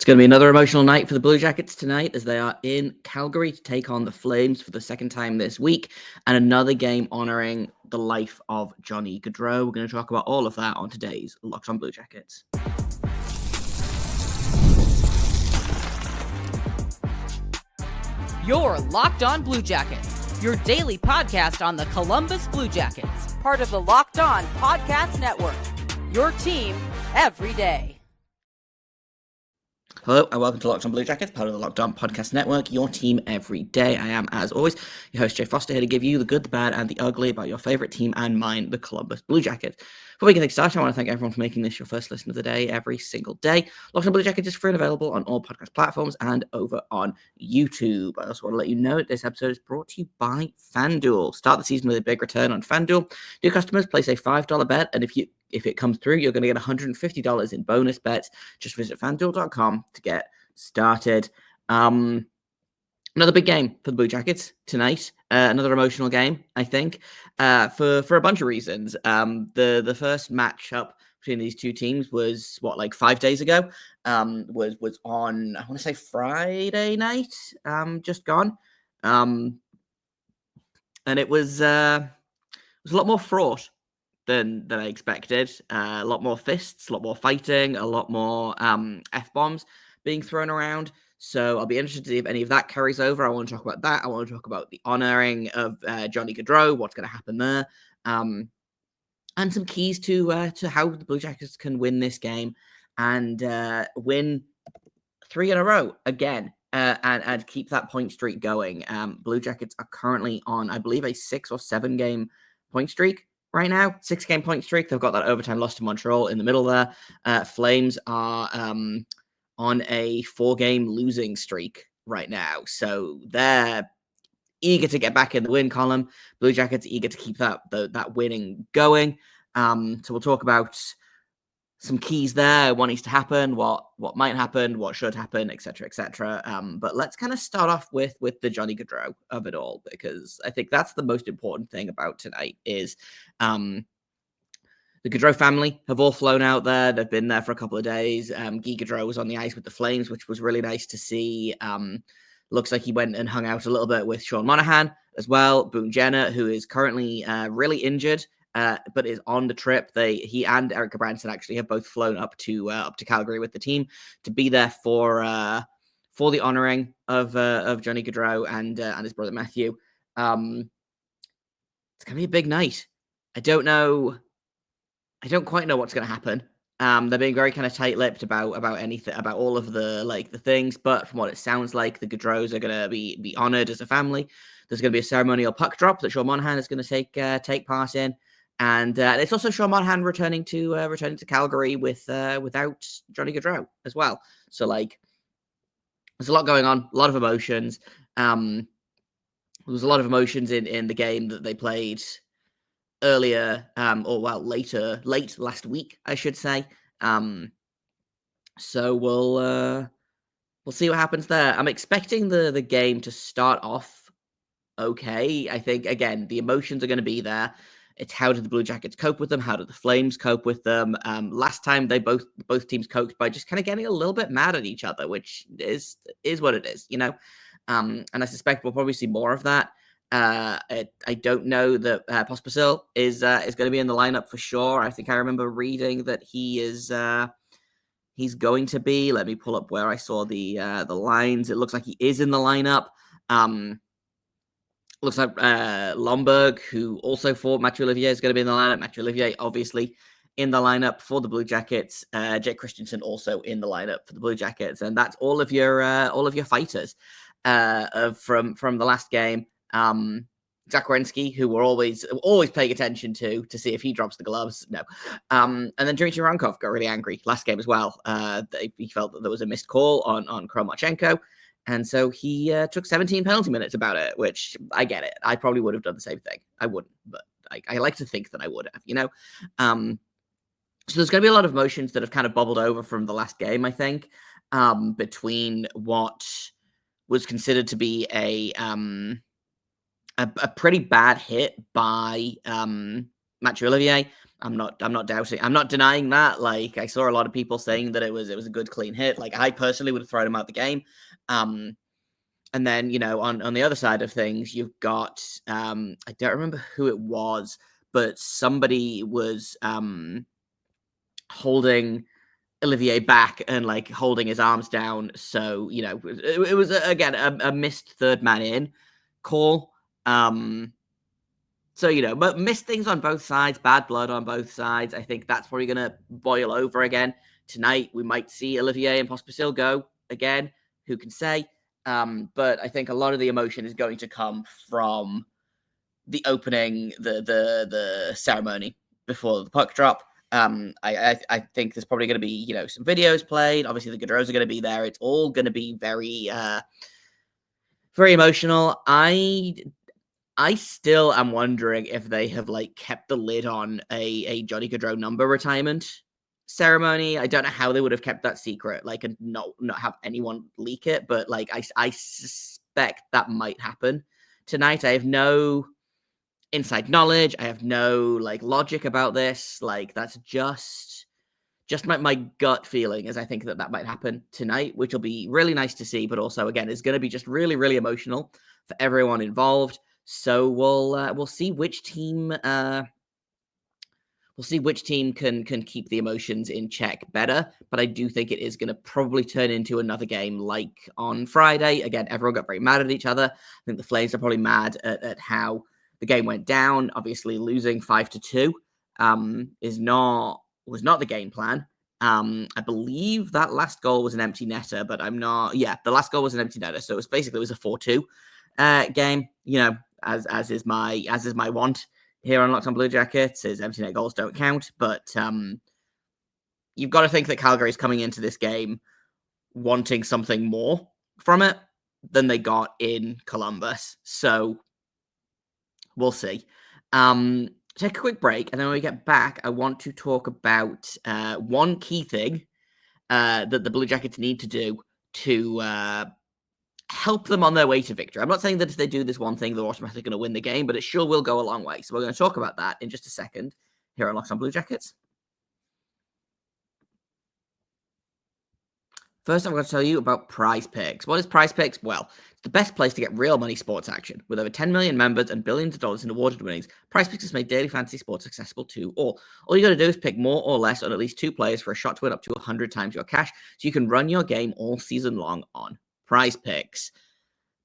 going to be another emotional night for the Blue Jackets tonight as they are in Calgary to take on the Flames for the second time this week, and another game honouring the life of Johnny Gaudreau. We're going to talk about all of that on today's Locked On Blue Jackets. You're Locked On Blue Jackets, your daily podcast on the Columbus Blue Jackets, part of the Locked On Podcast Network, your team every day. Hello and welcome to Locked On Blue Jackets, part of the Locked On Podcast Network, your team every day. I am, as always, your host Jay Foster, here to give you the good, the bad, and the ugly about your favourite team and mine, the Columbus Blue Jackets. Before we get started, I want to thank everyone for making this your first listen of the day every single day. Locked On Blue Jackets is free and available on all podcast platforms and over on YouTube. I also want to let you know that this episode is brought to you by FanDuel. Start the season with a big return on FanDuel. New customers place a $5 bet, and if it comes through, you're going to get $150 in bonus bets. Just visit FanDuel.com to get started. Another big game for the Blue Jackets tonight. Another emotional game, I think, for a bunch of reasons. The first matchup between these two teams was 5 days ago. Was on, I want to say, Friday night, just gone. And it was a lot more fraught than I expected. A lot more fists, a lot more fighting, a lot more F-bombs being thrown around. So I'll be interested to see if any of that carries over. I want to talk about that. I want to talk about the honouring of Johnny Gaudreau, what's going to happen there, and some keys to how the Blue Jackets can win this game and win 3 in a row again. And keep that point streak going. Blue Jackets are currently on, I believe, a 6 or 7 game point streak right now. 6-game point streak. They've got that overtime loss to Montreal in the middle there. Flames are on a 4-game losing streak right now. So they're eager to get back in the win column. Blue Jackets eager to keep that winning going. So we'll talk about some keys there, what needs to happen, what might happen, what should happen, etc., etc. But let's kind of start off with the Johnny Gaudreau of it all, because I think that's the most important thing about tonight is the Gaudreau family have all flown out there. They've been there for a couple of days. Guy Gaudreau was on the ice with the Flames, which was really nice to see. Looks like he went and hung out a little bit with Sean Monahan as well. Boone Jenner, who is currently really injured, but is on the trip. He and Erica Branson actually have both flown up to Calgary with the team to be there for the honouring of Johnny Gaudreau and his brother Matthew. It's gonna be a big night. I don't quite know what's going to happen. They're being very kind of tight-lipped about anything, about all of the things. But from what it sounds like, the Gaudreaus are going to be honoured as a family. There's going to be a ceremonial puck drop that Sean Monahan is going to take part in, and it's also Sean Monahan returning to Calgary without Johnny Gaudreau as well. So there's a lot going on, a lot of emotions. There was a lot of emotions in the game that they played earlier, late last week, I should say. So we'll see what happens there. I'm expecting the game to start off okay. I think, again, the emotions are going to be there. It's how did the Blue Jackets cope with them? How did the Flames cope with them? Last time they both teams coped by just kind of getting a little bit mad at each other, which is what it is, you know. And I suspect we'll probably see more of that. I don't know that Pospisil is going to be in the lineup for sure. I think I remember reading that he's going to be. Let me pull up where I saw the lines. It looks like he is in the lineup. Looks like Lomberg, who also fought Mathieu Olivier, is going to be in the lineup. Mathieu Olivier, obviously, in the lineup for the Blue Jackets. Jake Christensen also in the lineup for the Blue Jackets, and that's all of your fighters from the last game. Zach Werenski, who we're always paying attention to see if he drops the gloves. No. And then Dmitry Rankov got really angry last game as well. He felt that there was a missed call on Kromachenko. And so he took 17 penalty minutes about it, which I get it. I probably would have done the same thing. I wouldn't, but I like to think that I would have, you know? So there's going to be a lot of emotions that have kind of bubbled over from the last game, I think, between what was considered to be a pretty bad hit by Mathieu Olivier I'm not doubting. I'm not denying that. Like, I saw a lot of people saying that it was a good clean hit. Like, I personally would have thrown him out the game. And then, on the other side of things, you've got I don't remember who it was, but somebody was holding Olivier back and like holding his arms down. So, it was again a missed third man in call. So, but missed things on both sides, bad blood on both sides. I think that's probably going to boil over again. Tonight, we might see Olivier and Pospisil go again. Who can say? But I think a lot of the emotion is going to come from the opening, the ceremony before the puck drop. I think there's probably going to be, some videos played. Obviously, the Gaudreaus are going to be there. It's all going to be very, very emotional. I still am wondering if they have like kept the lid on a Johnny Gaudreau number retirement ceremony. I don't know how they would have kept that secret, like, and not have anyone leak it. But like, I suspect that might happen tonight. I have no inside knowledge. I have no like logic about this. Like, that's just my gut feeling is I think that might happen tonight, which will be really nice to see. But also, again, is going to be just really, really emotional for everyone involved. So we'll see which team can keep the emotions in check better. But I do think it is going to probably turn into another game like on Friday. Again, everyone got very mad at each other. I think the Flames are probably mad at how the game went down. Obviously, losing 5-2 was not the game plan. I believe that last goal was an empty netter, but I'm not. Yeah, the last goal was an empty netter, so it was a 4-2 game. As is my want here on Locked On Blue Jackets, is empty net goals don't count. But you've got to think that Calgary's coming into this game wanting something more from it than they got in Columbus. So we'll see. Take a quick break, and then when we get back, I want to talk about one key thing that the Blue Jackets need to do to help them on their way to victory. I'm not saying that if they do this one thing, they're automatically going to win the game, but it sure will go a long way. So we're going to talk about that in just a second here on Locked On Blue Jackets. First, I'm going to tell you about Prize Picks. What is Prize Picks? Well, it's the best place to get real money sports action. With over 10 million members and billions of dollars in awarded winnings, Prize Picks has made daily fantasy sports accessible to all. All you got to do is pick more or less on at least 2 players for a shot to win up to 100 times your cash, so you can run your game all season long on Prize Picks.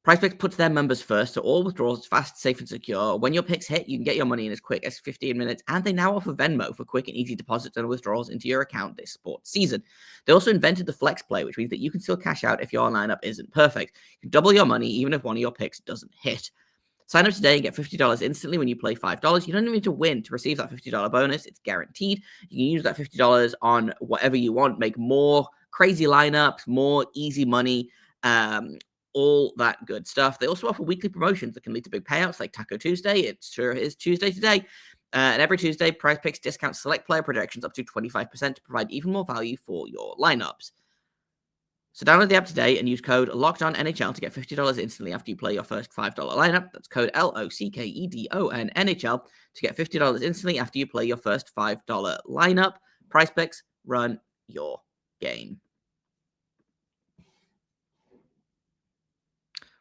Prize Picks puts their members first, so all withdrawals fast, safe, and secure. When your picks hit, you can get your money in as quick as 15 minutes, and they now offer Venmo for quick and easy deposits and withdrawals into your account this sports season. They also invented the flex play, which means that you can still cash out if your lineup isn't perfect. You can double your money even if one of your picks doesn't hit. Sign up today and get $50 instantly when you play $5. You don't even need to win to receive that $50 bonus. It's guaranteed. You can use that $50 on whatever you want, make more crazy lineups, more easy money, all that good stuff. They also offer weekly promotions that can lead to big payouts like Taco Tuesday. It sure is Tuesday today. And every Tuesday, Prize Picks discounts select player projections up to 25% to provide even more value for your lineups. So download the app today and use code LOCKEDONNHL to get $50 instantly after you play your first $5 lineup. That's code LOCKEDONNHL to get $50 instantly after you play your first $5 lineup. Prize Picks, run your game.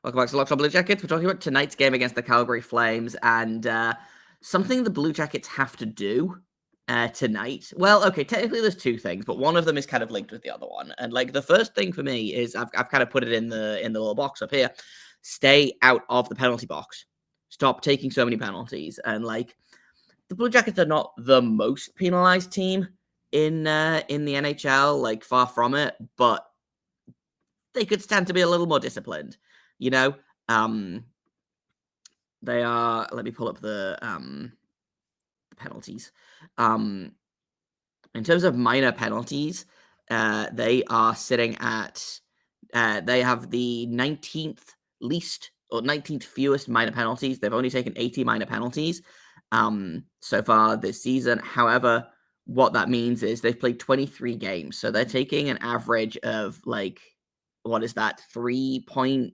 Welcome back to Locked On Blue Jackets. We're talking about tonight's game against the Calgary Flames and something the Blue Jackets have to do tonight. Well, okay, technically there's 2 things, but one of them is kind of linked with the other one. And like the first thing for me is I've kind of put it in the little box up here. Stay out of the penalty box. Stop taking so many penalties. And like the Blue Jackets are not the most penalized team in the NHL, like far from it, but they could stand to be a little more disciplined. They are, let me pull up the penalties. In terms of minor penalties, they are sitting at, they have the 19th least or 19th fewest minor penalties. They've only taken 80 minor penalties so far this season. However, what that means is they've played 23 games. So they're taking an average of like, what is that? 3.3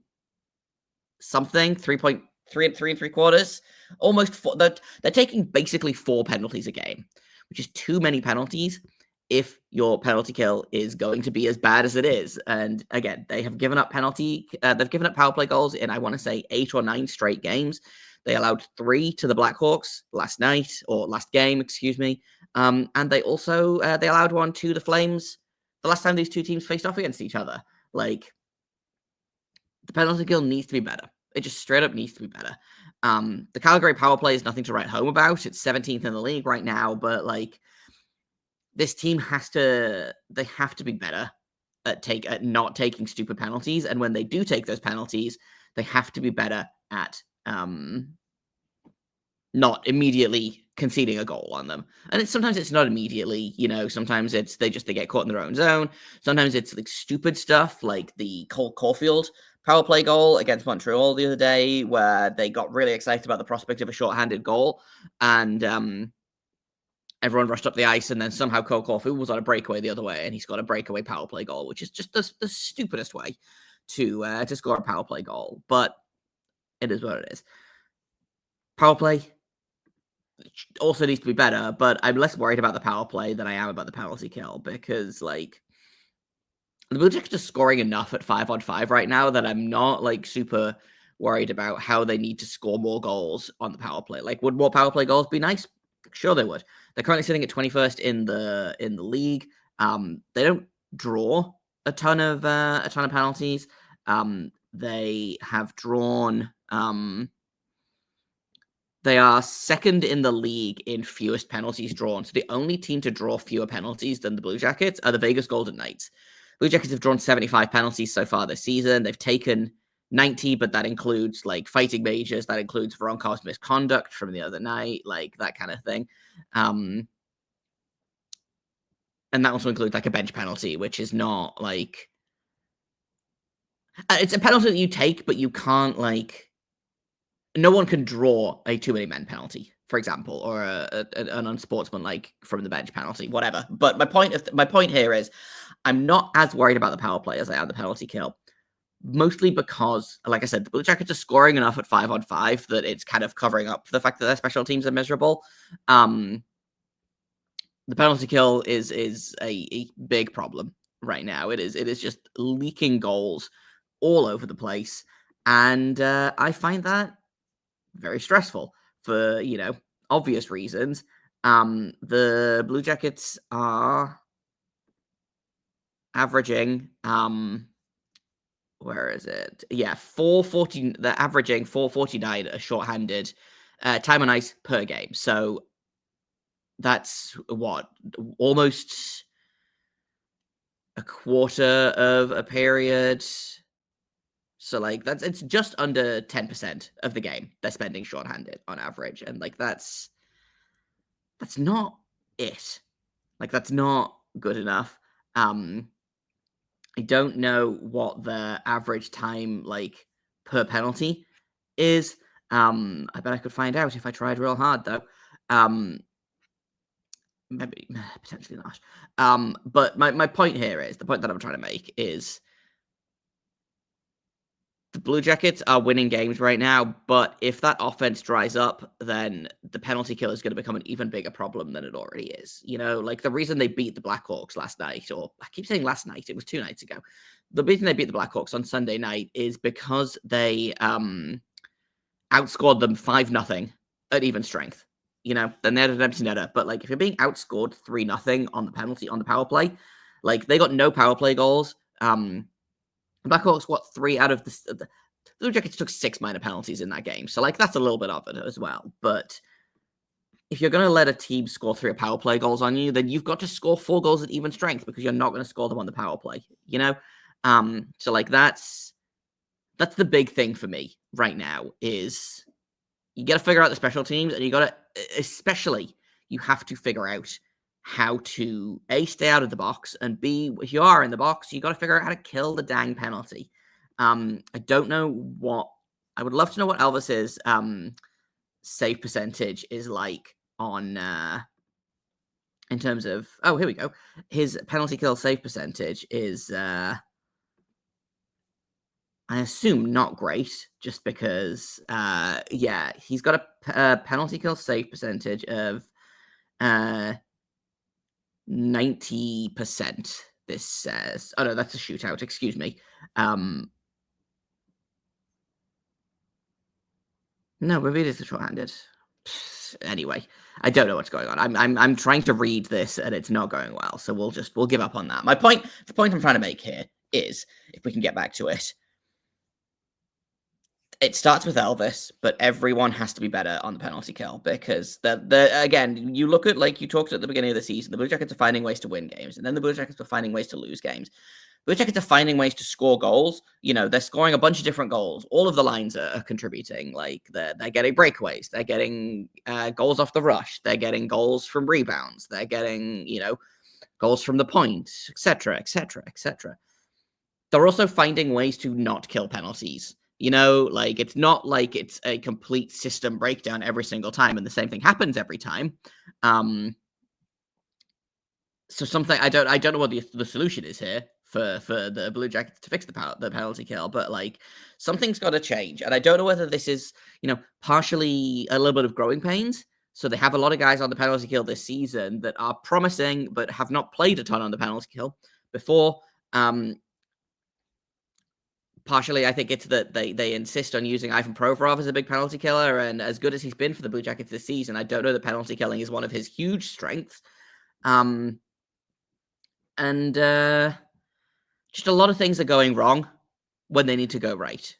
and 3/4, almost 4. They're taking basically 4 penalties a game, which is too many penalties if your penalty kill is going to be as bad as it is. And again, they have given up they've given up power play goals in, I want to say, 8 or 9 straight games. They allowed 3 to the Blackhawks last game, excuse me. And they also, they allowed 1 to the Flames the last time these two teams faced off against each other. Like, the penalty kill needs to be better. It just straight up needs to be better. The Calgary power play is nothing to write home about. It's 17th in the league right now, but like, this team have to be better at not taking stupid penalties. And when they do take those penalties, they have to be better at not immediately conceding a goal on them. And sometimes it's not immediately, sometimes it's they get caught in their own zone. Sometimes it's like stupid stuff like the Cole Caulfield power play goal against Montreal the other day, where they got really excited about the prospect of a shorthanded goal, and everyone rushed up the ice, and then somehow Cole Caulfield was on a breakaway the other way, and he's got a breakaway power play goal, which is just the stupidest way to score a power play goal. But it is what it is. Power play also needs to be better, but I'm less worried about the power play than I am about the penalty kill, because like, the Blue Jackets are scoring enough at 5-on-5 right now that I'm not like super worried about how they need to score more goals on the power play. Like, would more power play goals be nice? Sure, they would. They're currently sitting at 21st in the league. They don't draw a ton of penalties. They have drawn. They are second in the league in fewest penalties drawn. So the only team to draw fewer penalties than the Blue Jackets are the Vegas Golden Knights. Blue Jackets have drawn 75 penalties so far this season. They've taken 90, but that includes like fighting majors. That includes Veronkov's misconduct from the other night, like that kind of thing. And that also includes like a bench penalty, which is not like, it's a penalty that you take, but you can't like, no one can draw a too many men penalty, for example, or an unsportsmanlike from the bench penalty, whatever. But my point here is, I'm not as worried about the power play as I am the penalty kill. Mostly because, like I said, the Blue Jackets are scoring enough at 5-on-5 that it's kind of covering up the fact that their special teams are miserable. The penalty kill is a big problem right now. It is just leaking goals all over the place, and I find that very stressful for obvious reasons. The Blue Jackets are averaging where is it? Yeah, 440. They're averaging 449 a shorthanded time on ice per game. So that's what, almost a quarter of a period. So like it's just under 10% of the game they're spending shorthanded on average, and like that's not it. Like, that's not good enough. I don't know what the average time like per penalty is. I bet I could find out if I tried real hard though. Maybe potentially not. But my point here is, the point that I'm trying to make is, the Blue Jackets are winning games right now, but if that offense dries up, then the penalty kill is going to become an even bigger problem than it already is. Like the reason they beat the Blackhawks last night, or I keep saying last night, it was 2 nights ago. The reason they beat the Blackhawks on Sunday night is because they outscored them 5-0 at even strength. Then they had an empty netter, but like if you're being outscored 3-0 on the power play, like they got no power play goals. Blackhawks, 3 out of the Blue Jackets took 6 minor penalties in that game. So, like, that's a little bit of it as well. But if you're going to let a team score 3 power play goals on you, then you've got to score 4 goals at even strength, because you're not going to score them on the power play, So, like, that's the big thing for me right now is you got to figure out the special teams, and you have to figure out how to A, stay out of the box, and B, if you are in the box, you got to figure out how to kill the dang penalty. I don't know I would love to know what Elvis's save percentage is like on in terms of, oh, here we go. His penalty kill save percentage is I assume not great, just because he's got a penalty kill save percentage of 90%, this says. Oh, no, that's a shootout. Excuse me. No, maybe it is a short-handed. Anyway, I don't know what's going on. I'm trying to read this and it's not going well, so we'll give up on that. The point I'm trying to make here is, if we can get back to it, it starts with Elvis, but everyone has to be better on the penalty kill, because the again, you look at, like you talked at the beginning of the season, the Blue Jackets are finding ways to win games, and then the Blue Jackets are finding ways to lose games. Blue Jackets are finding ways to score goals. You know, they're scoring a bunch of different goals. All of the lines are contributing. Like they're getting breakaways. They're getting goals off the rush. They're getting goals from rebounds. They're getting, goals from the point, etc., etc., etc. They're also finding ways to not kill penalties. Like it's not like it's a complete system breakdown every single time and the same thing happens every time. So something I don't know what the solution is here for the Blue Jackets to fix the penalty kill, but like something's got to change, and I don't know whether this is partially a little bit of growing pains. So they have a lot of guys on the penalty kill this season that are promising but have not played a ton on the penalty kill before. Partially, I think it's that they insist on using Ivan Provorov as a big penalty killer, and as good as he's been for the Blue Jackets this season, I don't know that penalty killing is one of his huge strengths. And just a lot of things are going wrong when they need to go right,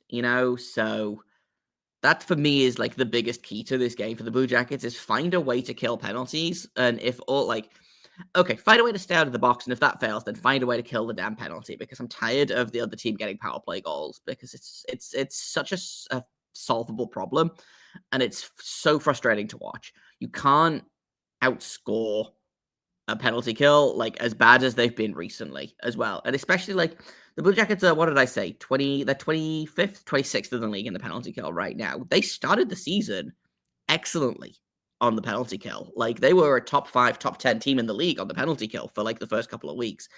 So that for me is like the biggest key to this game for the Blue Jackets, is find a way to kill penalties. And if all find a way to stay out of the box, and if that fails, then find a way to kill the damn penalty, because I'm tired of the other team getting power play goals, because it's such a solvable problem, and it's so frustrating to watch. You can't outscore a penalty kill like as bad as they've been recently as well, and especially like the Blue Jackets are, what did I say, they're 25th, 26th in the league in the penalty kill right now. They started the season excellently on the penalty kill. Like they were a top 5, top 10 team in the league on the penalty kill for like the first couple of weeks,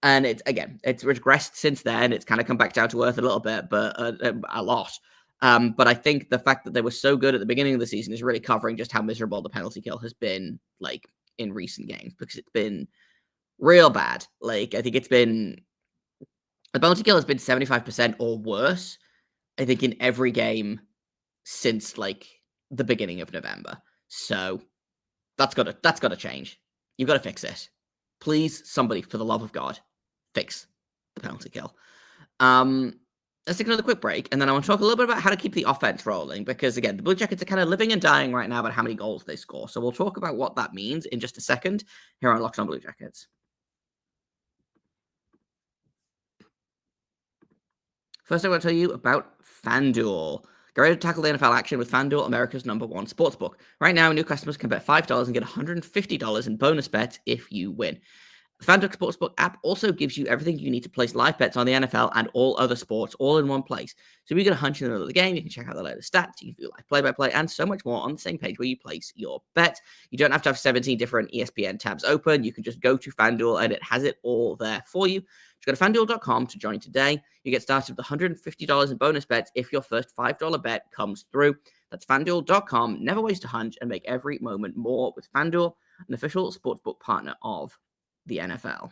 and it's regressed since then. It's kind of come back down to earth a little bit, but a lot. But I think the fact that they were so good at the beginning of the season is really covering just how miserable the penalty kill has been, like in recent games, because it's been real bad. Like I think the penalty kill has been 75% or worse, I think, in every game since like the beginning of November. So that's gotta change. You've got to fix it. Please, somebody, for the love of God, fix the penalty kill. Let's take another quick break, and then I want to talk a little bit about how to keep the offense rolling, because again, the Blue Jackets are kind of living and dying right now about how many goals they score. So we'll talk about what that means in just a second here on Locked On Blue Jackets. First, I want to tell you about FanDuel. Get ready to tackle the NFL action with FanDuel, America's #1 sportsbook. Right now, new customers can bet $5 and get $150 in bonus bets if you win. The FanDuel Sportsbook app also gives you everything you need to place live bets on the NFL and all other sports all in one place. So if you get a hunch in the middle of the game, you can check out the latest stats, you can view live play-by-play, and so much more on the same page where you place your bet. You don't have to have 17 different ESPN tabs open. You can just go to FanDuel and it has it all there for you. Just go to FanDuel.com to join today. You get started with $150 in bonus bets if your first $5 bet comes through. That's FanDuel.com. Never waste a hunch and make every moment more with FanDuel, an official sportsbook partner of the NFL.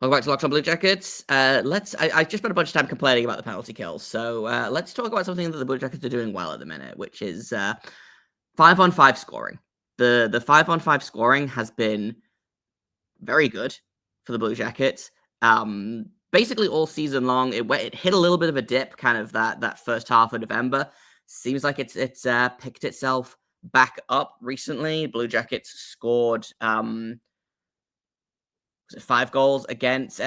Welcome back to Locked On Blue Jackets. I just spent a bunch of time complaining about the penalty kills, so let's talk about something that the Blue Jackets are doing well at the minute, which is 5-on-5 scoring. The 5-on-5 scoring has been very good for the Blue Jackets. Basically all season long, it hit a little bit of a dip, kind of that first half of November. Seems like it's picked itself back up recently. Blue Jackets scored 5 goals against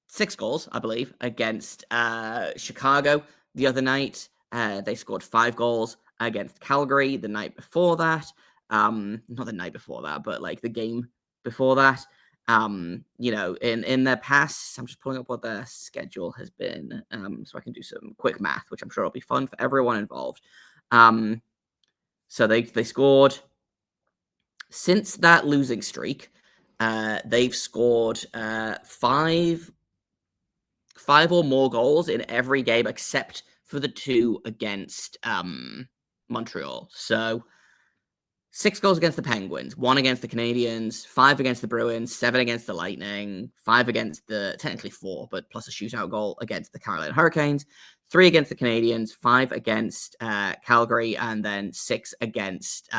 6 goals, I believe, against Chicago the other night. They scored 5 goals against Calgary the night before that. Not the night before that, but like the game before that. In their past, I'm just pulling up what their schedule has been, so I can do some quick math, which I'm sure will be fun for everyone involved. So they scored, since that losing streak, they've scored 5 or more goals in every game except for the 2 against Montreal. So 6 goals against the Penguins, 1 against the Canadiens, 5 against the Bruins, 7 against the Lightning, 5 against technically 4, but plus a shootout goal against the Carolina Hurricanes, 3 against the Canadiens, 5 against Calgary, and then 6 against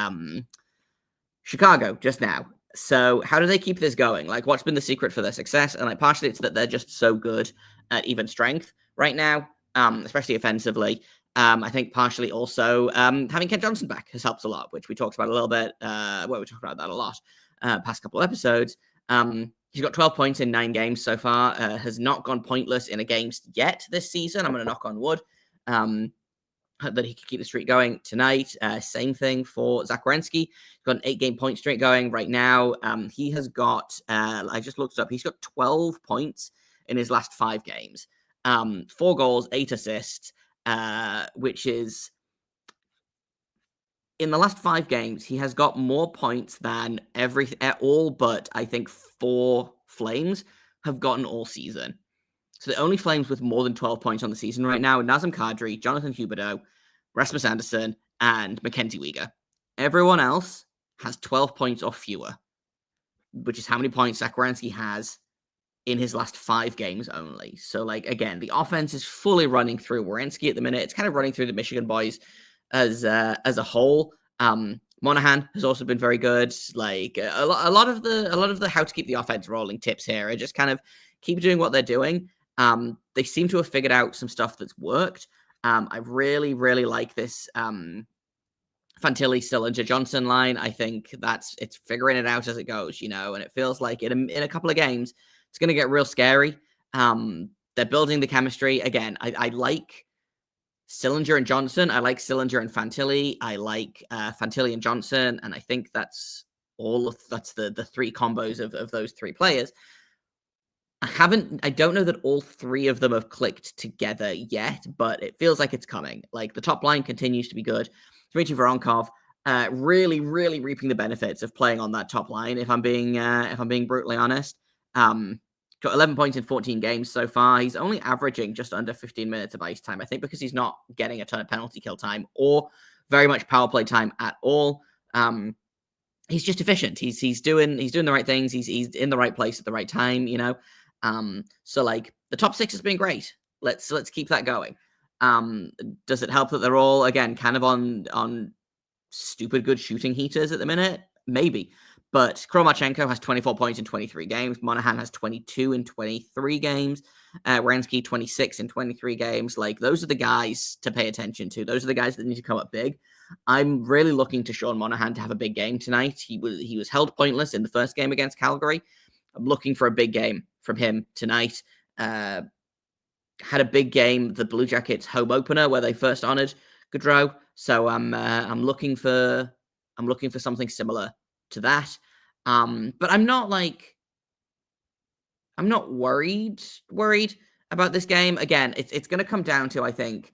Chicago just now. So how do they keep this going? Like, what's been the secret for their success? And like, partially it's that they're just so good at even strength right now, especially offensively. I think partially also having Kent Johnson back has helped a lot, which we talked about a little bit. We talked about that a lot past couple of episodes. He's got 12 points in 9 games so far, has not gone pointless in a game yet this season. I'm going to knock on wood. That he can keep the streak going tonight. Same thing for Zach Werenski. He's got an 8-game point streak going right now. He has got, I just looked up, he's got 12 points in his last 5 games. 4 goals, 8 assists, which is, in the last 5 games, he has got more points than all but, I think, 4 Flames have gotten all season. So the only Flames with more than 12 points on the season right now are Nazem Kadri, Jonathan Huberdeau, Rasmus Andersson, and Mackenzie Weegar. Everyone else has 12 points or fewer, which is how many points Zach Werenski has in his last 5 games only. So, like, again, the offense is fully running through Werenski at the minute. It's kind of running through the Michigan boys as a whole. Monahan has also been very good. Like a lot of the how to keep the offense rolling tips here are just kind of keep doing what they're doing. They seem to have figured out some stuff that's worked. I really, really like this Fantilli, Sillinger, Johnson line. I think it's figuring it out as it goes, and it feels like in a couple of games, it's going to get real scary. They're building the chemistry. Again, I like Sillinger and Johnson. I like Sillinger and Fantilli. I like Fantilli and Johnson. And I think that's the 3 combos of those 3 players. I don't know that all 3 of them have clicked together yet, but it feels like it's coming. Like, the top line continues to be good. Dmitry Voronkov, really, really reaping the benefits of playing on that top line. If I'm being brutally honest, got 11 points in 14 games so far. He's only averaging just under 15 minutes of ice time. I think because he's not getting a ton of penalty kill time or very much power play time at all. He's just efficient. He's doing the right things. He's in the right place at the right time. So like the top 6 has been great. Let's keep that going. Does it help that they're all again kind of on stupid good shooting heaters at the minute? Maybe. But Kromachenko has 24 points in 23 games. Monahan has 22 in 23 games. Werenski 26 in 23 games. Like, those are the guys to pay attention to. Those are the guys that need to come up big. I'm really looking to Sean Monahan to have a big game tonight. He was held pointless in the first game against Calgary. I'm looking for a big game from him tonight. Had a big game, the Blue Jackets home opener, where they first honored Gaudreau. So I'm looking for something similar to that. But I'm not worried about this game. Again, it's going to come down to, I think,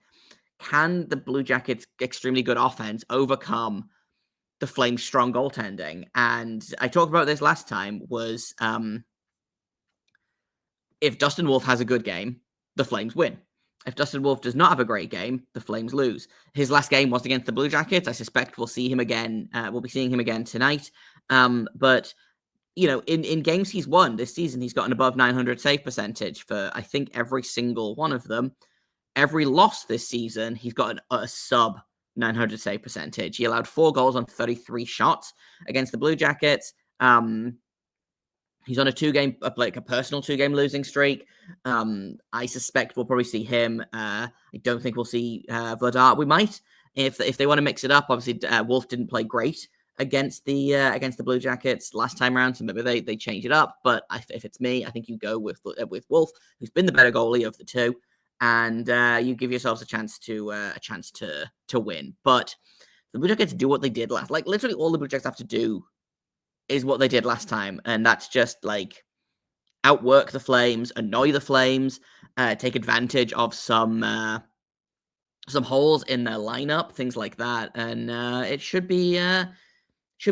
can the Blue Jackets' extremely good offense overcome the Flames' strong goaltending? And I talked about this last time, was if Dustin Wolf has a good game, the Flames win. If Dustin Wolf does not have a great game, the Flames lose. His last game was against the Blue Jackets. I suspect we'll see him again. We'll be seeing him again tonight. But in games he's won this season, he's got an above 900 save percentage for, I think, every single one of them. Every loss this season, he's got a sub 900 save percentage. He allowed 4 goals on 33 shots against the Blue Jackets. He's on a personal 2-game losing streak. I suspect we'll probably see him. I don't think we'll see Vladar. We might, if they want to mix it up. Obviously, Wolf didn't play great against the Blue Jackets last time around, so maybe they change it up. But if it's me, I think you go with Wolf, who's been the better goalie of the 2, and you give yourselves a chance to win. But the Blue Jackets do what they did last. Like, literally, all the Blue Jackets have to do is what they did last time, and that's just like outwork the Flames, annoy the Flames, take advantage of some holes in their lineup, things like that, and it should be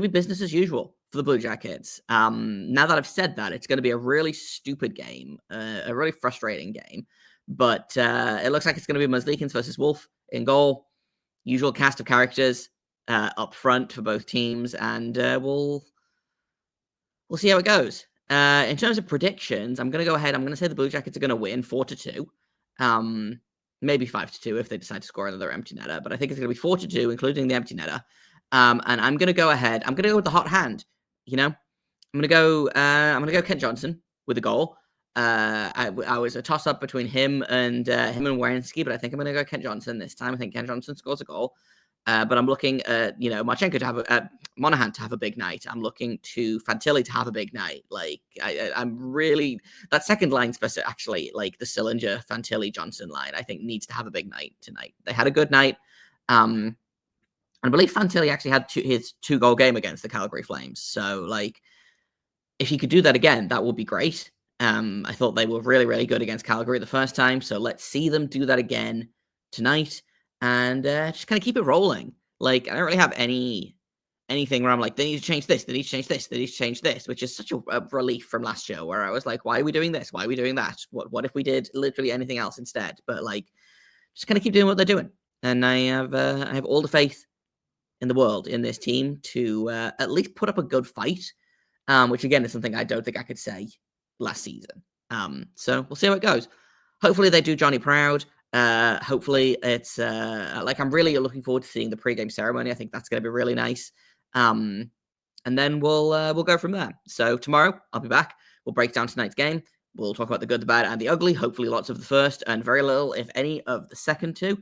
business as usual for the Blue Jackets. Now that I've said that, it's going to be a really stupid game, a really frustrating game, but it looks like it's going to be Merzlikins versus Wolf in goal. Usual cast of characters. up front for both teams, and we'll see how it goes. In terms of predictions, I'm going to go ahead. I'm going to say the Blue Jackets are going to win 4-2. Maybe 5-2 if they decide to score another empty netter, but I think it's going to be 4-2, including the empty netter. And I'm going to go ahead. I'm going to go with the hot hand. I'm going to go. I'm going to go Kent Johnson with a goal. I was a toss up between him and Werenski, but I think I'm going to go Kent Johnson this time. I think Kent Johnson scores a goal. But I'm looking at, Marchenko to have Monahan to have a big night. I'm looking to Fantilli to have a big night. Like, I'm really, that second line, actually, like the Sillinger, Fantilli, Johnson line, I think needs to have a big night tonight. They had a good night. And I believe Fantilli actually had his 2-goal game against the Calgary Flames. So, like, if he could do that again, that would be great. I thought they were really, really good against Calgary the first time. So let's see them do that again tonight. And just kind of keep it rolling. Like, I don't really have anything where I'm like, they need to change this, they need to change this, they need to change this, which is such a relief from last show where I was like, why are we doing this? Why are we doing that? What if we did literally anything else instead? But like, just kind of keep doing what they're doing. And I have all the faith in the world in this team to at least put up a good fight, which again is something I don't think I could say last season. So we'll see how it goes. Hopefully they do Johnny proud. Hopefully it's I'm really looking forward to seeing the pregame ceremony. I think that's going to be really nice. And then we'll go from there. So tomorrow I'll be back. We'll break down tonight's game. We'll talk about the good, the bad, and the ugly. Hopefully lots of the first and very little, if any, of the second two.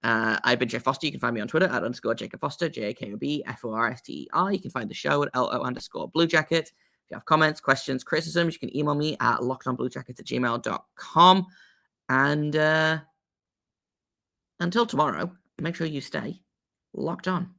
I've been Jay Foster. You can find me on Twitter at _Jacob Foster, JAKOBFORSTER. You can find the show at LO_Blue Jacket. If you have comments, questions, criticisms, you can email me at lockedonbluejackets@gmail.com. And until tomorrow, make sure you stay locked on.